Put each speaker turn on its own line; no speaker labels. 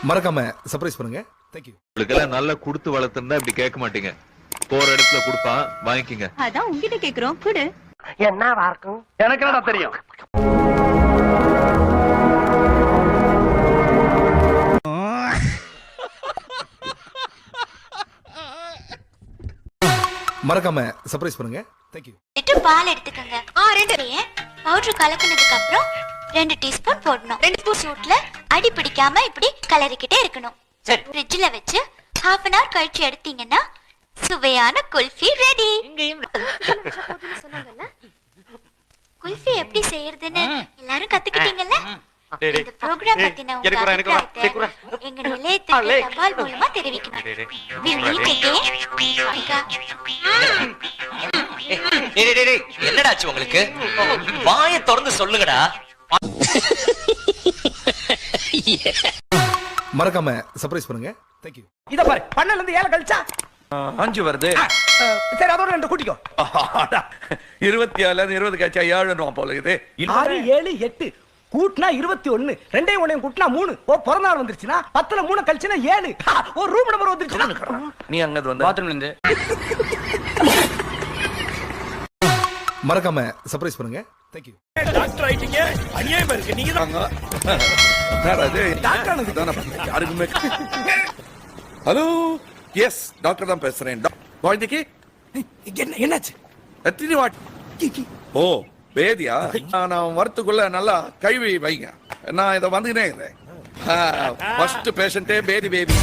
மறக்காம சர்ப்ரைஸ் பண்ணுங்க. தேங்க்யூ.
உங்களுக்கெல்லாம் நல்லா கொடுத்து வளர்த்துருந்தா இப்படி கேட்க மாட்டீங்க. போற இடத்துல கொடுப்பான், வாங்கிக்கங்க.
அதான் உங்ககிட்ட கேக்குறோம், குடு.
என்னவா இருக்கும்? எனக்கு என்னடா தெரியும்.
மறக்காம சர்ப்ரைஸ் பண்ணுங்க. தேங்க்யூ.
லிட்டர் பால் எடுத்துக்கங்க. 2 பவுடர் கலக்குனதுக்கு அப்புறம் 2 டீஸ்பூன் போடணும். 2 ஸ்பூன் சூட்ல அடி பிடிக்காம இப்படி கலரிக்கிட்டே இருக்கணும். சரி. ஃப்ரிட்ஜ்ல வச்சு 1/2 அன் ஹவர் கழிச்சு எடுத்தீங்கன்னா சுவையான குல்ஃபி ரெடி. குல்ஃபி எப்படி செய்யறதுன்னு எல்லாரும் கத்துக்கிட்டீங்கல்ல? இந்த ப்ரோகிராம் பத்தின உங்க அபிப்பிராயத்தை எங்க நிலையத்துக்கு தபால் மூலமா தெரிவிக்கணும்.
என்னடாச்சு உங்களுக்கு? வாயை திறந்து சொல்லுங்கடா.
மறக்காம சர்ப்ரைஸ் பண்ணுங்க. தேங்க்யூ.
இத பாரு, பண்ணல இருந்து 7 கழிச்சா
5 வருது.
சரி, அதோட 2 கூட்டிக்கோ.
27 20 கழிச்சா 7 போல இது.
6 7 8 கூட்டினா 21, 2 1 கூட்டினா 3. ஓ, பிறந்தநாள் வந்துருச்சுன்னா 10ல 3 கழிச்சுனா 7. ஒரு ரூம் நம்பர் வந்துருச்சு.
நீ அங்க வந்து
பாத்ரூம்ல இருந்து.
மறக்காம சர்ப்ரைஸ் பண்ணுங்க. தேங்க்யூ.
டாக்டர் ஆயிட்டீங்க. அநியாயமா இருக்கு. நீங்க தான் டாக்டர் தான பண்ணீங்க. யாருக்குமே. ஹலோ, எஸ் டாக்டர் தான் பேசுறேன். குழந்தைக்கு
என்னாச்சு?
எத்தனை வாட்டி? ஓ, பேதியா? நான் வரத்துக்குள்ள நல்லா கழுவி வைங்க. நான் இதை வந்துனே ஃபர்ஸ்ட் பேஷண்டே பேதி பேபி.